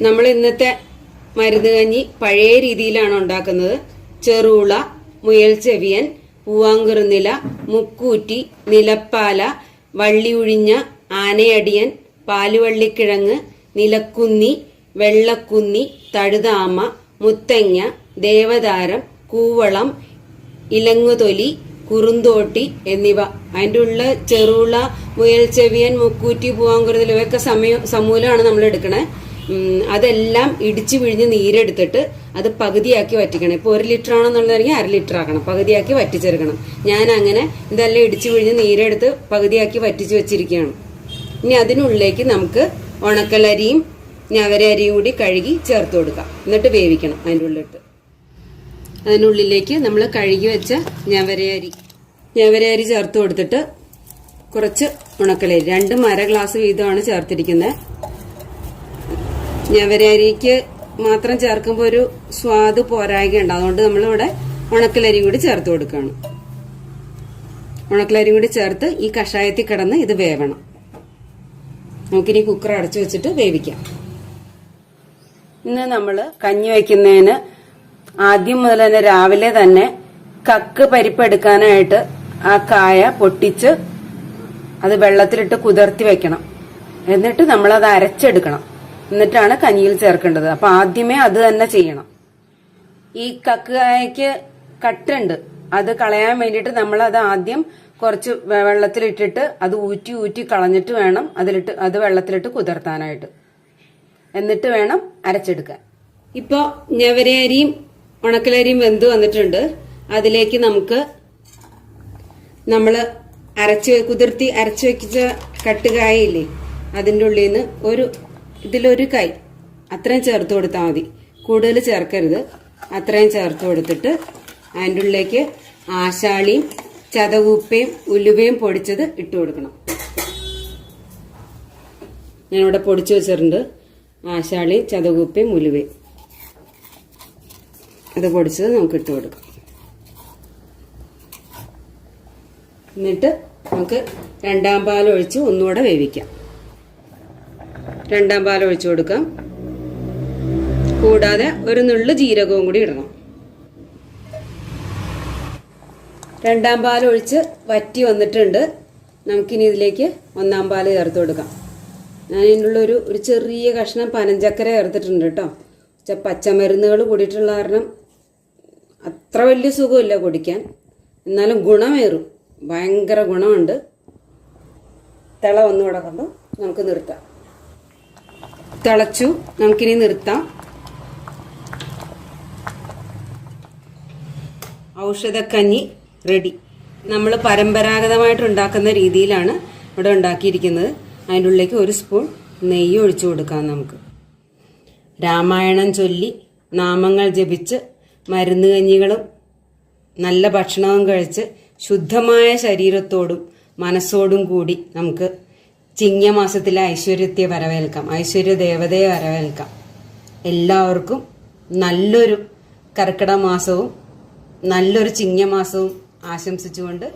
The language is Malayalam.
നമ്മൾ ഇന്നത്തെ മരുന്ന് കഞ്ഞി പഴയ രീതിയിലാണ് ഉണ്ടാക്കുന്നത്. ചെറുള, മുയൽ ചെവിയൻ, പൂവാങ്കുറുനില, മുക്കൂറ്റി, നിലപ്പാല, വള്ളിയുഴിഞ്ഞ, ആനയടിയൻ, പാലുവള്ളിക്കിഴങ്ങ്, നിലക്കുന്നി, വെള്ളക്കുന്നി, തഴുതാമ, മുത്തങ്ങ, ദേവതാരം, കൂവളം, ഇലങ്ങുതൊലി, കുറുന്തോട്ടി എന്നിവ. അതിൻ്റെ ഉള്ള ചെറുള, മുയൽ ചെവിയൻ, മുക്കൂറ്റി, പൂവാങ്കുറുനില ഇവയൊക്കെ സമൂലമാണ് നമ്മൾ എടുക്കണേ. അതെല്ലാം ഇടിച്ചു പിഴിഞ്ഞ് നീരെടുത്തിട്ട് അത് പകുതിയാക്കി വറ്റിക്കണം. ഇപ്പോൾ 1 ലിറ്റർ ആണെന്നുള്ളതാണെങ്കിൽ 1/2 ലിറ്റർ ആക്കണം, പകുതിയാക്കി വറ്റിച്ചെടുക്കണം. ഞാൻ അങ്ങനെ ഇതെല്ലാം ഇടിച്ചു പിഴിഞ്ഞ് നീരെടുത്ത് പകുതിയാക്കി വറ്റിച്ച് വെച്ചിരിക്കുകയാണ്. ഇനി അതിനുള്ളിലേക്ക് നമുക്ക് ഉണക്കലരിയും ഞവര അരിയും കൂടി കഴുകി ചേർത്ത് കൊടുക്കാം. എന്നിട്ട് വേവിക്കണം. അതിനുള്ളിലേക്ക് നമ്മൾ കഴുകി വെച്ച ഞവരയരി ചേർത്ത് കൊടുത്തിട്ട് കുറച്ച് ഉണക്കലരി 2 അര ഗ്ലാസ് വീതമാണ് ചേർത്തിരിക്കുന്നത്. ഞവരരിക്ക് മാത്രം ചേർക്കുമ്പോൾ ഒരു സ്വാദ് പോരായ്കയുണ്ട്. അതുകൊണ്ട് നമ്മളിവിടെ ഉണക്കലരി കൂടി ചേർത്ത് കൊടുക്കുകയാണ്. ഉണക്കലരി കൂടി ചേർത്ത് ഈ കഷായത്തിൽ കിടന്ന് ഇത് വേവണം. നമുക്കിനി കുക്കർ അടച്ചു വെച്ചിട്ട് വേവിക്കാം. ഇന്ന് നമ്മൾ കഞ്ഞി വയ്ക്കുന്നതിന് ആദ്യം മുതൽ തന്നെ രാവിലെ തന്നെ കക്ക് പരിപ്പ് എടുക്കാനായിട്ട് ആ കായ പൊട്ടിച്ച് അത് വെള്ളത്തിലിട്ട് കുതിർത്തി വെക്കണം. എന്നിട്ട് നമ്മളത് അരച്ചെടുക്കണം. എന്നിട്ടാണ് കഞ്ഞിയിൽ ചേർക്കേണ്ടത്. അപ്പൊ ആദ്യമേ അത് തന്നെ ചെയ്യണം. ഈ കക്ക് കായക്ക് കട്ടുണ്ട്, അത് കളയാൻ വേണ്ടിയിട്ട് നമ്മളത് ആദ്യം കുറച്ച് വെള്ളത്തിലിട്ടിട്ട് അത് ഊറ്റി കളഞ്ഞിട്ട് വേണം അത് വെള്ളത്തിലിട്ട് കുതിർത്താനായിട്ട്. എന്നിട്ട് വേണം അരച്ചെടുക്കാൻ. ഇപ്പൊ ഞവരയരിയും ഉണക്കലരിയും വെന്ത് വന്നിട്ടുണ്ട്. അതിലേക്ക് നമുക്ക് നമ്മള് കുതിർത്തി അരച്ചു വെച്ച കട്ടുകായയില്ലേ, അതിൻ്റെ ഉള്ളിൽ നിന്ന് ഇതിലൊരു കൈ അത്രയും ചേർത്ത് കൊടുത്താൽ മതി. കൂടുതൽ ചേർക്കരുത്. അത്രയും ചേർത്ത് കൊടുത്തിട്ട് അതിൻ്റെ ഉള്ളിലേക്ക് ആശാളിയും ചതവുപ്പയും ഉലുവയും പൊടിച്ചത് ഇട്ട് കൊടുക്കണം. ഞാനിവിടെ പൊടിച്ചു വെച്ചിട്ടുണ്ട്. ആശാളിയും ചതവുപ്പയും ഉലുവയും അത് പൊടിച്ചത് നമുക്ക് ഇട്ട് കൊടുക്കാം. എന്നിട്ട് നമുക്ക് 2ാം പാൽ ഒഴിച്ച് ഒന്നുകൂടെ വേവിക്കാം. 2ാം പാൽ ഒഴിച്ചു കൊടുക്കാം. കൂടാതെ ഒരു നുള്ളു ജീരകവും കൂടി ഇടണം. 2ാം പാൽ ഒഴിച്ച് വറ്റി വന്നിട്ടുണ്ട്. നമുക്കിനി ഇതിലേക്ക് 1ാം പാൽ ചേർത്ത് കൊടുക്കാം. ഞാൻ ഇതിനുള്ള ഒരു ചെറിയ കഷ്ണം പനഞ്ചക്കര ചേർത്തിട്ടുണ്ട് കേട്ടോ. പച്ചമരുന്നുകൾ കൂടിയിട്ടുള്ള കാരണം അത്ര വലിയ സുഖമില്ല കുടിക്കാൻ, എന്നാലും ഗുണമേറും, ഭയങ്കര ഗുണമുണ്ട്. തിള വന്നു കിടക്കുമ്പോൾ നമുക്ക് നിർത്താം. തിളച്ചു, നമുക്കിനി നിർത്താം. ഔഷധക്കഞ്ഞി റെഡി. നമ്മൾ പരമ്പരാഗതമായിട്ട് ഉണ്ടാക്കുന്ന രീതിയിലാണ് ഇവിടെ ഉണ്ടാക്കിയിരിക്കുന്നത്. അതിൻ്റെ ഉള്ളിലേക്ക് 1 സ്പൂൺ നെയ്യ് ഒഴിച്ചു കൊടുക്കാം. നമുക്ക് രാമായണം ചൊല്ലി നാമങ്ങൾ ജപിച്ച് മരുന്ന് കഞ്ഞികളും നല്ല ഭക്ഷണവും കഴിച്ച് ശുദ്ധമായ ശരീരത്തോടും മനസ്സോടും കൂടി നമുക്ക് ചിങ്ങമാസത്തിലെ ഐശ്വര്യത്തെ വരവേൽക്കാം, ഐശ്വര്യ ദേവതയെ വരവേൽക്കാം. എല്ലാവർക്കും നല്ലൊരു കർക്കിടക മാസവും നല്ലൊരു ചിങ്ങമാസവും ആശംസിച്ചുകൊണ്ട്